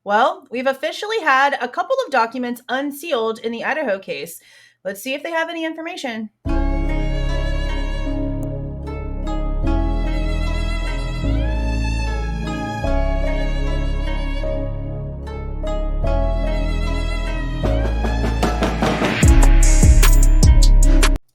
Well, we've officially had a couple of documents unsealed in the Idaho case. Let's see if they have any information.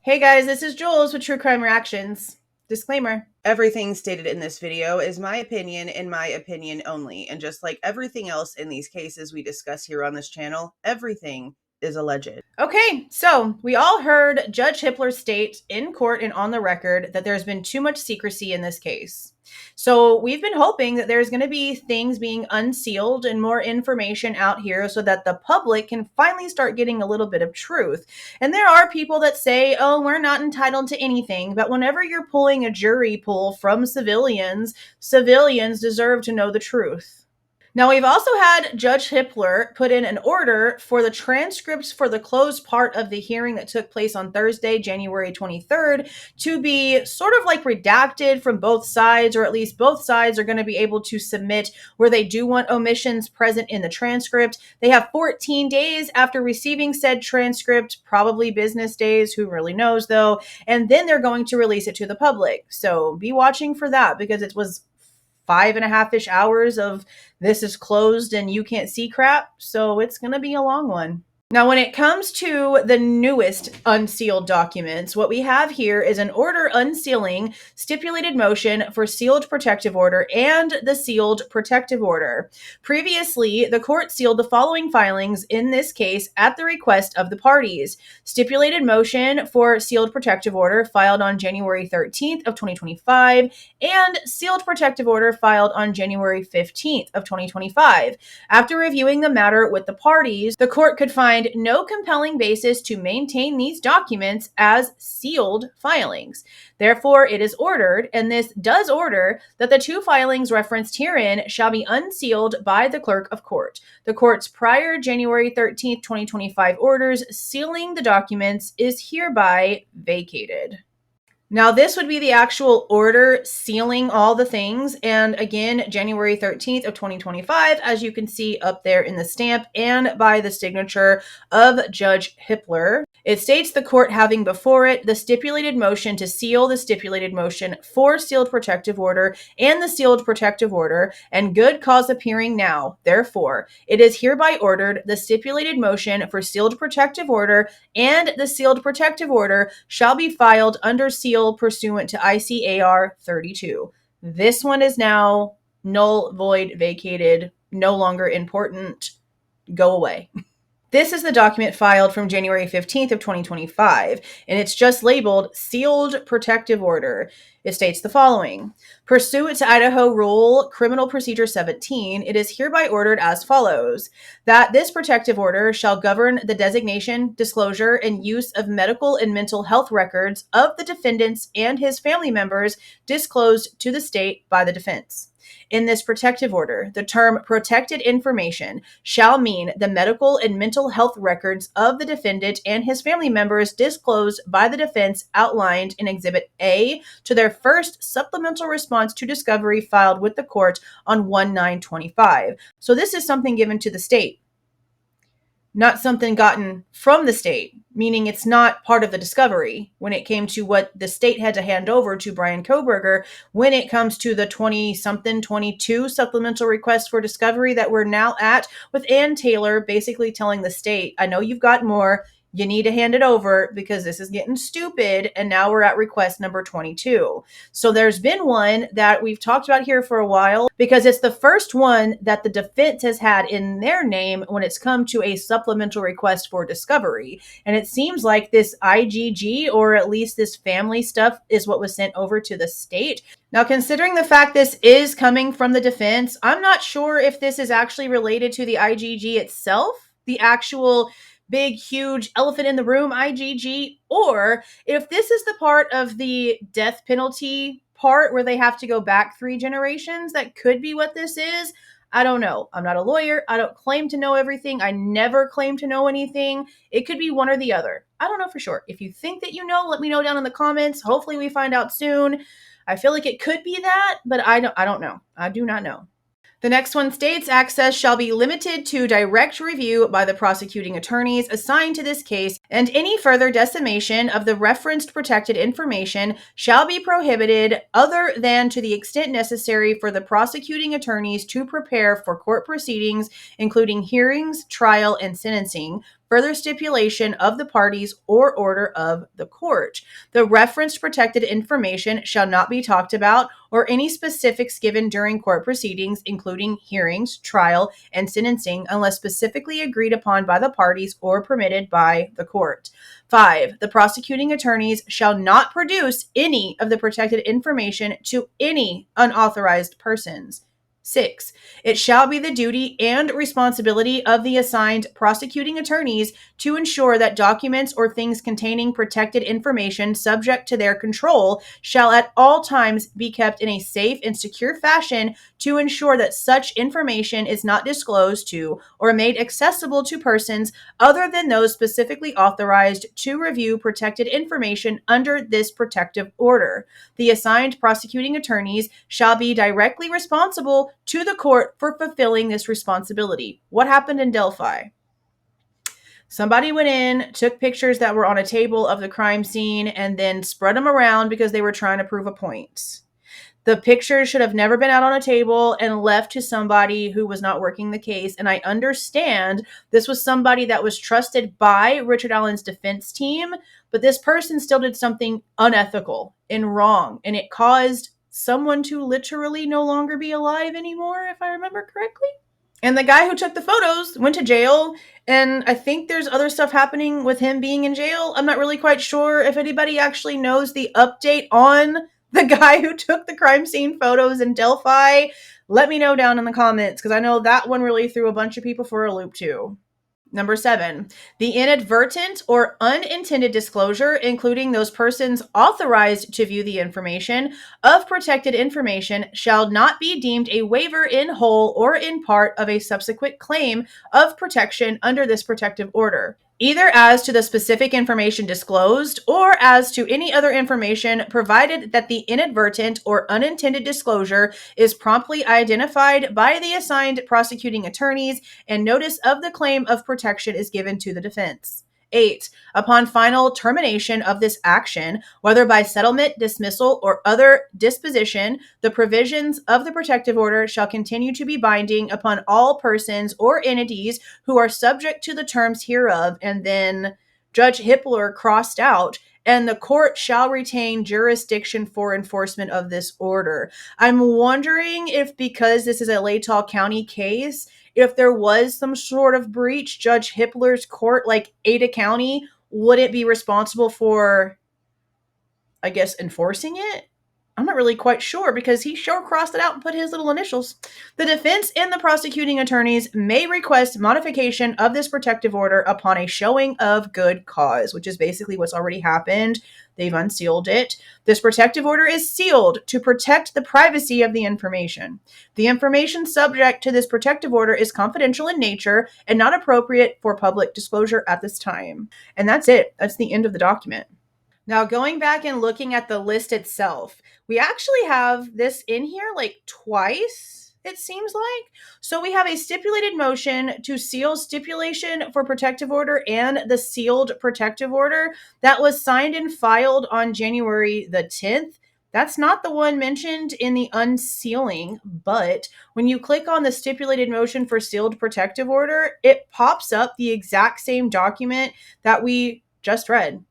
Hey guys, this is Jules with True Crime Reactions. Disclaimer. Everything stated in this video is my opinion and my opinion only. And just like everything else in these cases we discuss here on this channel, everything is alleged. Okay, so we all heard Judge Hippler state in court and on the record that there's been too much secrecy in this case. So we've been hoping that there's going to be things being unsealed and more information out here so that the public can finally start getting a little bit of truth. And there are people that say, oh, we're not entitled to anything. But whenever you're pulling a jury pool from civilians, civilians deserve to know the truth. Now, we've also had Judge Hippler put in an order for the transcripts for the closed part of the hearing that took place on Thursday, January 23rd, to be sort of like redacted from both sides, or at least both sides are going to be able to submit where they do want omissions present in the transcript. They have 14 days after receiving said transcript, probably business days, who really knows though, and then they're going to release it to the public. So be watching for that, because it was 5.5-ish hours of this is closed and you can't see crap. So it's going to be a long one. Now, when it comes to the newest unsealed documents, what we have here is an order unsealing stipulated motion for sealed protective order and the sealed protective order. Previously, the court sealed the following filings in this case at the request of the parties. Stipulated motion for sealed protective order filed on January 13th of 2025 and sealed protective order filed on January 15th of 2025. After reviewing the matter with the parties, the court could find no compelling basis to maintain these documents as sealed filings. Therefore, it is ordered, and this does order, that the two filings referenced herein shall be unsealed by the clerk of court. The court's prior January 13th, 2025 orders sealing the documents is hereby vacated. Now, this would be the actual order sealing all the things. And again, January 13th of 2025, as you can see up there in the stamp and by the signature of Judge Hippler. It states the court having before it the stipulated motion to seal the stipulated motion for sealed protective order and the sealed protective order, and good cause appearing now. Therefore, it is hereby ordered the stipulated motion for sealed protective order and the sealed protective order shall be filed under seal pursuant to ICAR 32. This one is now null, void, vacated, no longer important. Go away. This is the document filed from January 15th of 2025, and it's just labeled Sealed Protective Order. It states the following. Pursuant to Idaho Rule Criminal Procedure 17, it is hereby ordered as follows, that this protective order shall govern the designation, disclosure, and use of medical and mental health records of the defendants and his family members disclosed to the state by the defense. In this protective order, the term protected information shall mean the medical and mental health records of the defendant and his family members disclosed by the defense outlined in Exhibit A to their first supplemental response to discovery filed with the court on 1/9/25. So this is something given to the state, not something gotten from the state, meaning it's not part of the discovery when it came to what the state had to hand over to Bryan Kohberger when it comes to the 22 supplemental requests for discovery that we're now at, with Ann Taylor basically telling the state, I know you've got more, you need to hand it over because this is getting stupid. And now we're at request number 22. So there's been one that we've talked about here for a while because it's the first one that the defense has had in their name when it's come to a supplemental request for discovery. And it seems like this IGG, or at least this family stuff, is what was sent over to the state. Now, considering the fact this is coming from the defense, I'm not sure if this is actually related to the IGG itself, the actual big, huge elephant in the room IGG, or if this is the part of the death penalty part where they have to go back 3 generations. That could be what this is. I don't know. I'm not a lawyer. I don't claim to know everything. I never claim to know anything. It could be one or the other. I don't know for sure. If you think that you know, let me know down in the comments. Hopefully we find out soon. I feel like it could be that, but I don't know. I do not know. The next one states access shall be limited to direct review by the prosecuting attorneys assigned to this case, and any further dissemination of the referenced protected information shall be prohibited other than to the extent necessary for the prosecuting attorneys to prepare for court proceedings, including hearings, trial, and sentencing, further stipulation of the parties or order of the court. The referenced protected information shall not be talked about or any specifics given during court proceedings, including hearings, trial, and sentencing, unless specifically agreed upon by the parties or permitted by the court. 5. The prosecuting attorneys shall not produce any of the protected information to any unauthorized persons. 6. It shall be the duty and responsibility of the assigned prosecuting attorneys to ensure that documents or things containing protected information subject to their control shall at all times be kept in a safe and secure fashion to ensure that such information is not disclosed to or made accessible to persons other than those specifically authorized to review protected information under this protective order. The assigned prosecuting attorneys shall be directly responsible to the court for fulfilling this responsibility. What happened in Delphi? Somebody went in, took pictures that were on a table of the crime scene, and then spread them around because they were trying to prove a point. The pictures should have never been out on a table and left to somebody who was not working the case. And I understand this was somebody that was trusted by Richard Allen's defense team, but this person still did something unethical and wrong, and it caused someone to literally no longer be alive anymore, if I remember correctly. And the guy who took the photos went to jail, and I think there's other stuff happening with him being in jail. I'm not really quite sure if anybody actually knows the update on the guy who took the crime scene photos in Delphi. Let me know down in the comments, because I know that one really threw a bunch of people for a loop too. Number 7, the inadvertent or unintended disclosure, including those persons authorized to view the information of protected information, shall not be deemed a waiver in whole or in part of a subsequent claim of protection under this protective order, either as to the specific information disclosed or as to any other information, provided that the inadvertent or unintended disclosure is promptly identified by the assigned prosecuting attorneys and notice of the claim of protection is given to the defense. 8. Upon final termination of this action, whether by settlement, dismissal, or other disposition, the provisions of the protective order shall continue to be binding upon all persons or entities who are subject to the terms hereof. And then Judge Hippler crossed out, and the court shall retain jurisdiction for enforcement of this order. I'm wondering if, because this is a Latah County case, if there was some sort of breach, Judge Hippler's court, like Ada County, would it be responsible for, I guess, enforcing it? I'm not really quite sure, because he sure crossed it out and put his little initials. The defense and the prosecuting attorneys may request modification of this protective order upon a showing of good cause, which is basically what's already happened. They've unsealed it. This protective order is sealed to protect the privacy of the information. The information subject to this protective order is confidential in nature and not appropriate for public disclosure at this time. And that's it. That's the end of the document. Now, going back and looking at the list itself, we actually have this in here like twice, it seems like. So we have a stipulated motion to seal stipulation for protective order and the sealed protective order that was signed and filed on January the 10th. That's not the one mentioned in the unsealing, but when you click on the stipulated motion for sealed protective order, it pops up the exact same document that we just read.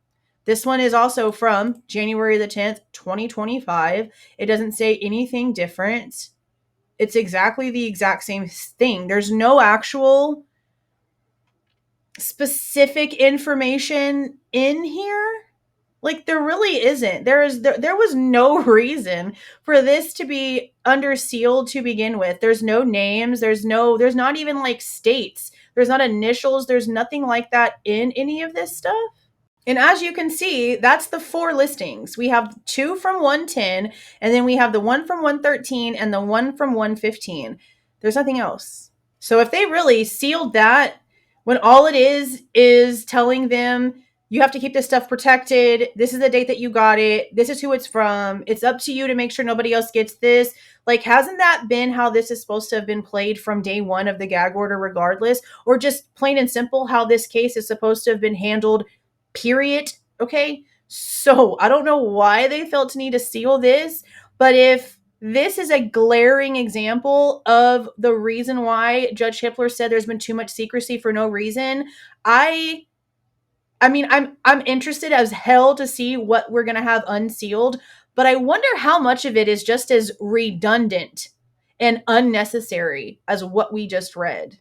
This one is also from January the 10th, 2025. It doesn't say anything different. It's exactly the exact same thing. There's no actual specific information in here. Like, there really isn't. There was no reason for this to be under sealed to begin with. There's no names. There's not even like states. There's not initials. There's nothing like that in any of this stuff. And as you can see, that's the 4 listings. We have 2 from 110, and then we have the 1 from 113 and the 1 from 115. There's nothing else. So if they really sealed that, when all it is telling them you have to keep this stuff protected. This is the date that you got it. This is who it's from. It's up to you to make sure nobody else gets this. Like, hasn't that been how this is supposed to have been played from day one of the gag order regardless? Or just plain and simple how this case is supposed to have been handled, period? Okay? So I don't know why they felt to need to seal this, but if this is a glaring example of the reason why Judge Hippler said there's been too much secrecy for no reason, I mean, I'm interested as hell to see what we're gonna have unsealed, but I wonder how much of it is just as redundant and unnecessary as what we just read.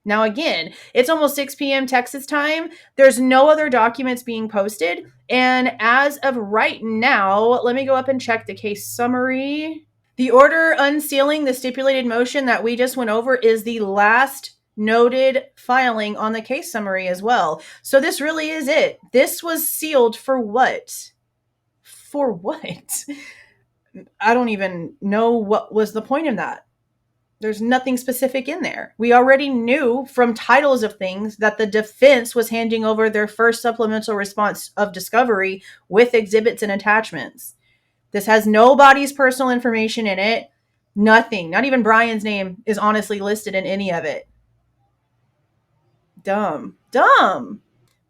Now, again, it's almost 6 p.m. Texas time. There's no other documents being posted. And as of right now, let me go up and check the case summary. The order unsealing the stipulated motion that we just went over is the last noted filing on the case summary as well. So this really is it. This was sealed for what? For what? I don't even know what was the point of that. There's nothing specific in there. We already knew from titles of things that the defense was handing over their first supplemental response of discovery with exhibits and attachments. This has nobody's personal information in it. Nothing. Not even Bryan's name is honestly listed in any of it. Dumb.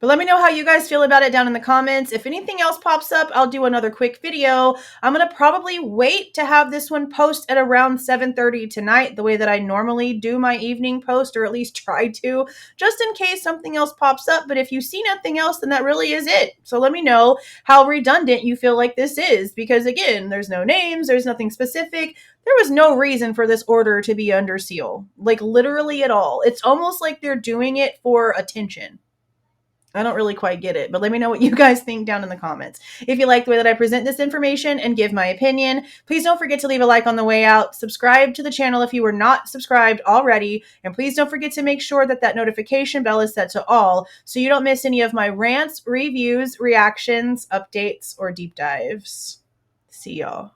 But let me know how you guys feel about it down in the comments. If anything else pops up, I'll do another quick video. I'm going to probably wait to have this one post at around 7:30 tonight, the way that I normally do my evening post, or at least try to, just in case something else pops up. But if you see nothing else, then that really is it. So let me know how redundant you feel like this is, because again, there's no names, there's nothing specific. There was no reason for this order to be under seal, like literally at all. It's almost like they're doing it for attention. I don't really quite get it, but let me know what you guys think down in the comments. If you like the way that I present this information and give my opinion, please don't forget to leave a like on the way out. Subscribe to the channel if you were not subscribed already. And please don't forget to make sure that that notification bell is set to all so you don't miss any of my rants, reviews, reactions, updates, or deep dives. See y'all.